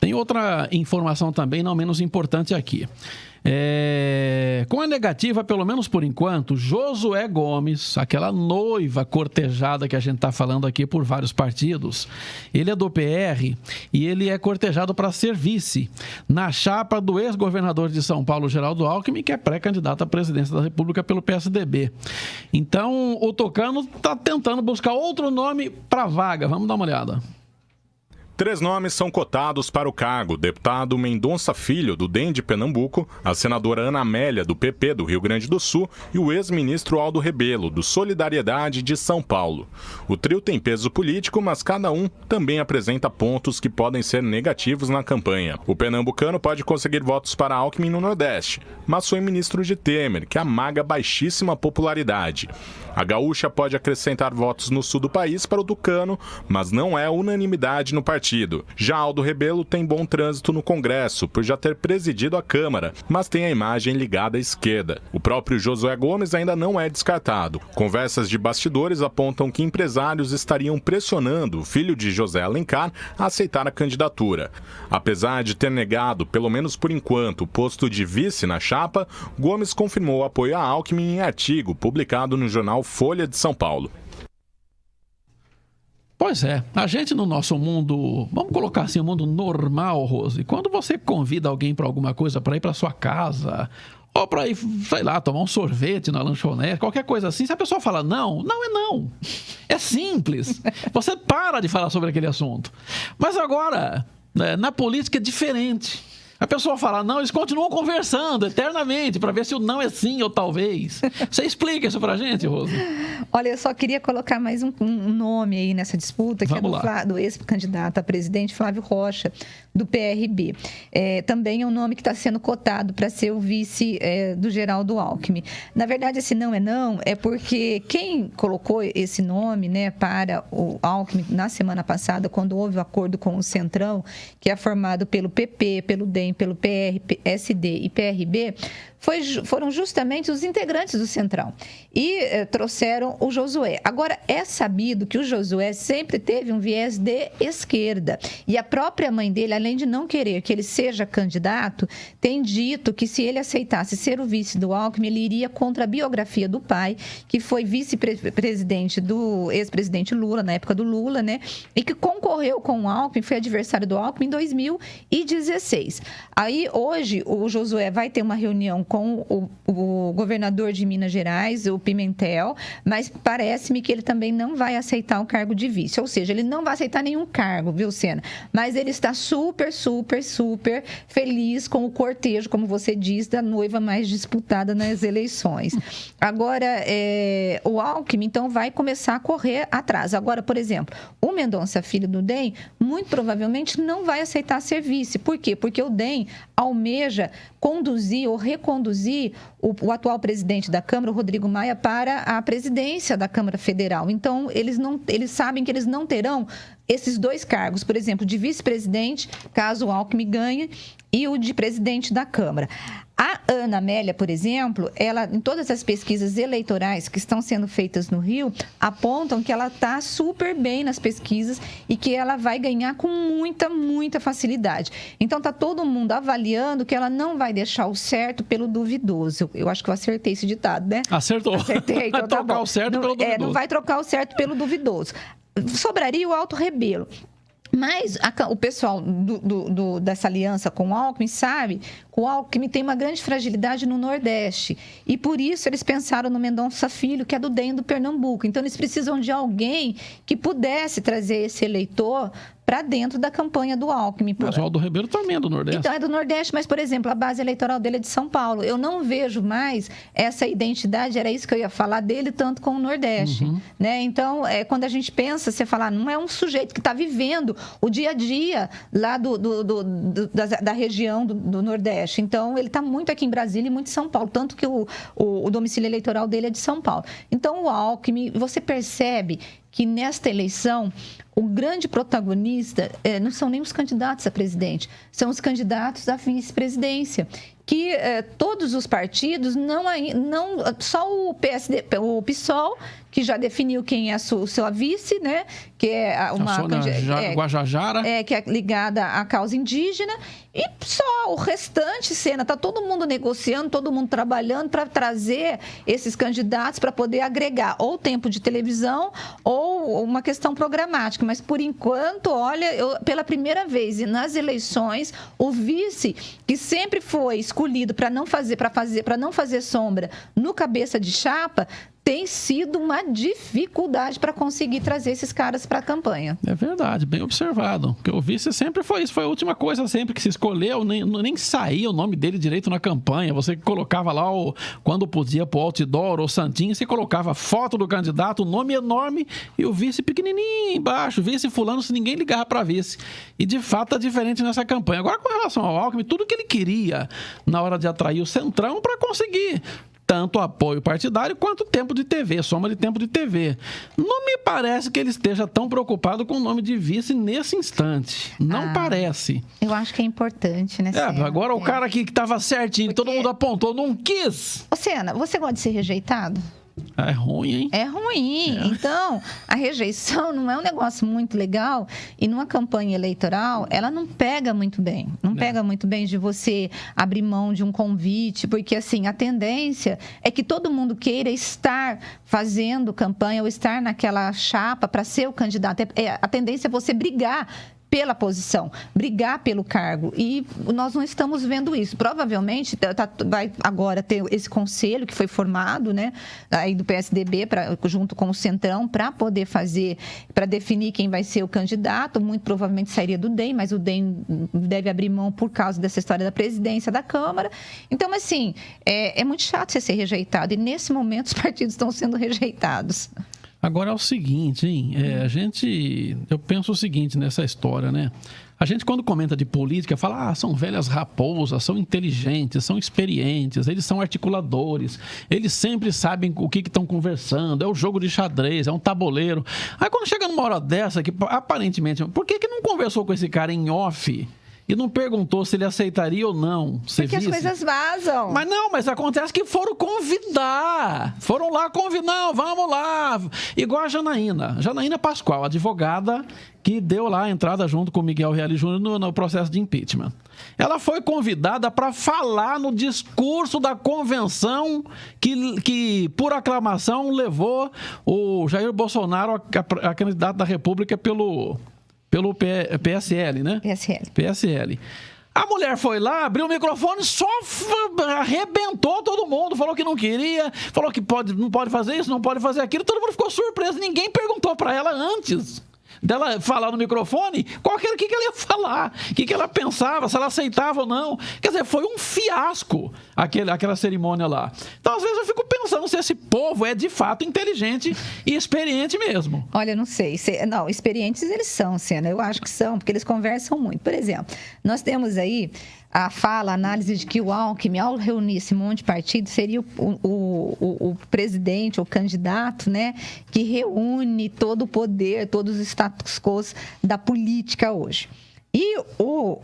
Tem outra informação também, não menos importante aqui. Com a negativa, pelo menos por enquanto, Josué Gomes, aquela noiva cortejada que a gente está falando aqui por vários partidos, ele é do PR e ele é cortejado para ser vice na chapa do ex-governador de São Paulo, Geraldo Alckmin, que é pré-candidato à presidência da República pelo PSDB. Então, o Tucano está tentando buscar outro nome para a vaga. Vamos dar uma olhada. 3 nomes são cotados para o cargo: deputado Mendonça Filho, do DEM de Pernambuco, a senadora Ana Amélia, do PP do Rio Grande do Sul, e o ex-ministro Aldo Rebelo, do Solidariedade de São Paulo. O trio tem peso político, mas cada um também apresenta pontos que podem ser negativos na campanha. O pernambucano pode conseguir votos para Alckmin no Nordeste, mas foi ministro de Temer, que amaga baixíssima popularidade. A gaúcha pode acrescentar votos no sul do país para o tucano, mas não é unanimidade no partido. Já Aldo Rebelo tem bom trânsito no Congresso, por já ter presidido a Câmara, mas tem a imagem ligada à esquerda. O próprio Josué Gomes ainda não é descartado. Conversas de bastidores apontam que empresários estariam pressionando o filho de José Alencar a aceitar a candidatura. Apesar de ter negado, pelo menos por enquanto, o posto de vice na chapa, Gomes confirmou apoio a Alckmin em artigo publicado no jornal Folha de São Paulo. Pois é, a gente no nosso mundo, vamos colocar assim, um mundo normal, Rose, quando você convida alguém para alguma coisa, para ir para sua casa, ou para ir, sei lá, tomar um sorvete na lanchonete, qualquer coisa assim, se a pessoa fala não, não é não. É simples. Você para de falar sobre aquele assunto. Mas agora, na política é diferente. A pessoa fala não, eles continuam conversando eternamente para ver se o não é sim ou talvez. Você explica isso pra gente, Rosa? Olha, eu só queria colocar mais um nome aí nessa disputa, que do ex-candidato a presidente Flávio Rocha, do PRB. Também é um nome que está sendo cotado para ser o vice do Geraldo Alckmin. Na verdade, esse não é porque quem colocou esse nome, né, para o Alckmin na semana passada, quando houve o acordo com o Centrão, que é formado pelo PP, pelo DEM, pelo PR, PSD e PRB, foram justamente os integrantes do Centrão e trouxeram o Josué. Agora, é sabido que o Josué sempre teve um viés de esquerda e a própria mãe dele, além de não querer que ele seja candidato, tem dito que se ele aceitasse ser o vice do Alckmin, ele iria contra a biografia do pai, que foi vice-presidente do ex-presidente Lula, na época do Lula, né? E que concorreu com o Alckmin, foi adversário do Alckmin em 2016. Aí, hoje, o Josué vai ter uma reunião com o governador de Minas Gerais, o Pimentel, mas parece-me que ele também não vai aceitar o cargo de vice, ou seja, ele não vai aceitar nenhum cargo, viu, Sena? Mas ele está super feliz com o cortejo, como você diz, da noiva mais disputada nas eleições. Agora, o Alckmin, então, vai começar a correr atrás. Agora, por exemplo, o Mendonça Filho do DEM, muito provavelmente não vai aceitar ser vice. Por quê? Porque o DEM almeja conduzir ou reconduzir o atual presidente da Câmara, o Rodrigo Maia, para a presidência da Câmara Federal. Então, eles sabem que eles não terão esses 2 cargos, por exemplo, de vice-presidente, caso o Alckmin ganhe, e o de presidente da Câmara. A Ana Amélia, por exemplo, ela, em todas as pesquisas eleitorais que estão sendo feitas no Rio, apontam que ela está super bem nas pesquisas e que ela vai ganhar com muita facilidade. Então, está todo mundo avaliando que ela não vai deixar o certo pelo duvidoso. Eu acho que eu acertei esse ditado, né? Acertou. Acertei, então vai trocar o certo pelo duvidoso. Não vai trocar o certo pelo duvidoso. Sobraria o Aldo Rebelo. Mas o pessoal dessa aliança com o Alckmin sabe que o Alckmin tem uma grande fragilidade no Nordeste. E por isso eles pensaram no Mendonça Filho, que é do DEM do Pernambuco. Então eles precisam de alguém que pudesse trazer esse eleitor para dentro da campanha do Alckmin. Mas o Aldo Rebelo também é do Nordeste. Então, é do Nordeste, mas, por exemplo, a base eleitoral dele é de São Paulo. Eu não vejo mais essa identidade, era isso que eu ia falar dele, tanto com o Nordeste. Né? Então, quando a gente pensa, você fala, não é um sujeito que está vivendo o dia a dia lá da região do Nordeste. Então, ele está muito aqui em Brasília e muito em São Paulo, tanto que o domicílio eleitoral dele é de São Paulo. Então, o Alckmin, você percebe que nesta eleição o grande protagonista não são nem os candidatos a presidente, são os candidatos à vice-presidência. que todos os partidos, não só o o PSOL, que já definiu quem é a sua vice, né? Que é uma Guajajara, que é ligada à causa indígena, e só o restante, Sena, tá todo mundo negociando, todo mundo trabalhando para trazer esses candidatos para poder agregar ou tempo de televisão ou uma questão programática. Mas por enquanto, olha, pela primeira vez e nas eleições, o vice, que sempre foi escolhido para não fazer sombra no cabeça de chapa, tem sido uma dificuldade para conseguir trazer esses caras para a campanha. É verdade, bem observado. Porque o vice sempre foi isso, foi a última coisa sempre que se escolheu, nem saía o nome dele direito na campanha. Você colocava lá, quando podia, pro outdoor ou santinho, você colocava foto do candidato, o nome enorme e o vice pequenininho embaixo, vice fulano, se ninguém ligava para vice. E de fato tá diferente nessa campanha. Agora, com relação ao Alckmin, tudo que ele queria na hora de atrair o Centrão para conseguir tanto apoio partidário quanto tempo de TV, soma de tempo de TV. Não me parece que ele esteja tão preocupado com o nome de vice nesse instante. Não parece. Eu acho que é importante, né, Sena? Agora o cara aqui que estava certinho, que todo mundo apontou, não quis. Ô, Sena, você gosta de ser rejeitado? É ruim, hein? É ruim. Então, a rejeição não é um negócio muito legal e numa campanha eleitoral, ela não pega muito bem. Não pega muito bem de você abrir mão de um convite, porque, assim, a tendência é que todo mundo queira estar fazendo campanha ou estar naquela chapa para ser o candidato. A tendência é você brigar pela posição, brigar pelo cargo. E nós não estamos vendo isso. Provavelmente vai agora ter esse conselho que foi formado, né, aí do PSDB, junto com o Centrão, para poder para definir quem vai ser o candidato. Muito provavelmente sairia do DEM, mas o DEM deve abrir mão por causa dessa história da presidência da Câmara. Então, assim, é muito chato você ser rejeitado. E nesse momento os partidos estão sendo rejeitados. Agora é o seguinte, hein? Eu penso o seguinte nessa história, né? A gente, quando comenta de política, fala, são velhas raposas, são inteligentes, são experientes, eles são articuladores, eles sempre sabem o que estão conversando, é o jogo de xadrez, é um tabuleiro. Aí quando chega numa hora dessa, que aparentemente, por que não conversou com esse cara em off? E não perguntou se ele aceitaria ou não. Porque as coisas vazam. Mas acontece que foram convidar. Foram lá convidar, não, vamos lá. Igual a Janaína Pascoal, advogada que deu lá a entrada junto com o Miguel Reale Júnior no processo de impeachment. Ela foi convidada para falar no discurso da convenção que por aclamação, levou o Jair Bolsonaro a candidato da República pelo PSL, né? PSL. A mulher foi lá, abriu o microfone, só arrebentou todo mundo, falou que não queria, falou que não pode fazer isso, não pode fazer aquilo. Todo mundo ficou surpreso, ninguém perguntou para ela antes dela falar no microfone o que ela ia falar, o que ela pensava, se ela aceitava ou não. Quer dizer, foi um fiasco aquela cerimônia lá. Então, às vezes, eu fico pensando se esse povo é de fato inteligente e experiente mesmo. Olha, não sei. Não, experientes eles são, Sena. Eu acho que são, porque eles conversam muito. Por exemplo, nós temos aí a análise de que o Alckmin, ao reunir esse monte de partido, seria o presidente, o candidato, né, que reúne todo o poder, todos os status quo da política hoje. E o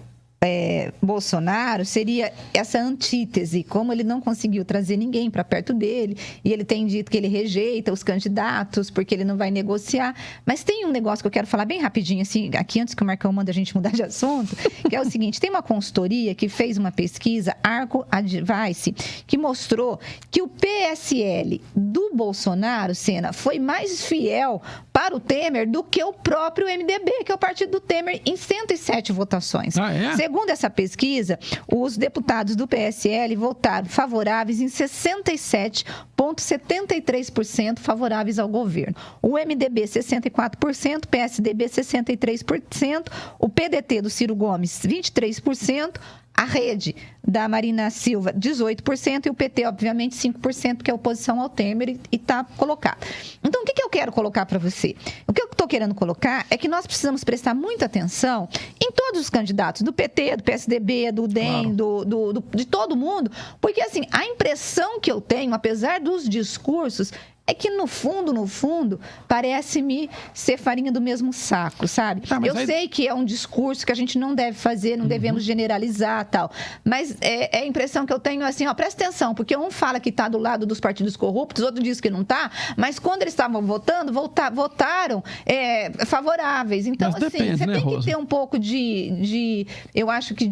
Bolsonaro seria essa antítese, como ele não conseguiu trazer ninguém para perto dele, e ele tem dito que ele rejeita os candidatos porque ele não vai negociar. Mas tem um negócio que eu quero falar bem rapidinho, assim, aqui antes que o Marcão manda a gente mudar de assunto, que é o seguinte: tem uma consultoria que fez uma pesquisa, Arco Advice, que mostrou que o PSL do Bolsonaro, Sena, foi mais fiel para o Temer do que o próprio MDB, que é o partido do Temer, em 107 votações. Segundo essa pesquisa, os deputados do PSL votaram favoráveis em 67,73% favoráveis ao governo. O MDB, 64%, o PSDB, 63%, o PDT do Ciro Gomes, 23%, a Rede da Marina Silva, 18%, e o PT, obviamente, 5%, que é oposição ao Temer, e está colocado. Então, o que eu quero colocar para você? O que eu estou querendo colocar é que nós precisamos prestar muita atenção em todos os candidatos, do PT, do PSDB, do DEM, de todo mundo, porque, assim, a impressão que eu tenho, apesar dos discursos, É que no fundo, parece-me ser farinha do mesmo saco, sabe? Eu sei que é um discurso que a gente não deve fazer, não devemos generalizar tal, mas é a impressão que eu tenho assim, ó, presta atenção, porque um fala que está do lado dos partidos corruptos, outro diz que não está, mas quando eles estavam votando, votaram favoráveis. Então, mas assim, depende, você né, tem Rosa? que ter um pouco eu acho que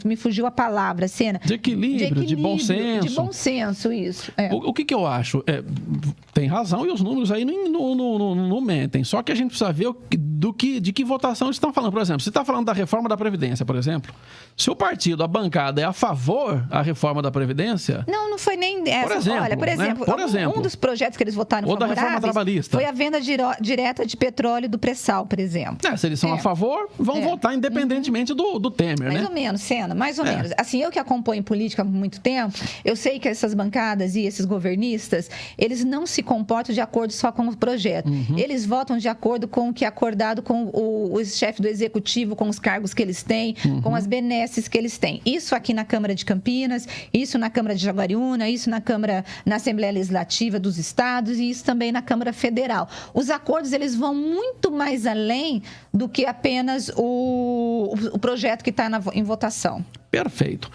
me fugiu a palavra, Sena. De equilíbrio, de bom senso. De bom senso, isso. O que eu acho? Tem razão e os números aí não mentem. Só que a gente precisa ver de que votação eles estão falando. Por exemplo, se está falando da reforma da Previdência, por exemplo, se o partido, a bancada é a favor da reforma da Previdência... Não foi nem essa. Por exemplo, olha, por exemplo, um dos projetos que eles votaram ou da reforma trabalhista. Foi a venda direta de petróleo do pré-sal, por exemplo. Se eles são a favor, vão votar independentemente do Temer, mais ou menos, Sena, mais ou menos. Assim, eu que acompanho política há muito tempo, eu sei que essas bancadas e esses governistas, eles não se comportam de acordo só com o projeto. Eles votam de acordo com o que é acordado com o chefe do executivo, com os cargos que eles têm, com as benesses que eles têm. Isso aqui na Câmara de Campinas, isso na Câmara de Jaguariúna, isso na Assembleia Legislativa dos Estados e isso também na Câmara Federal. Os acordos, eles vão muito mais além do que apenas o projeto que está em votação. Perfeito.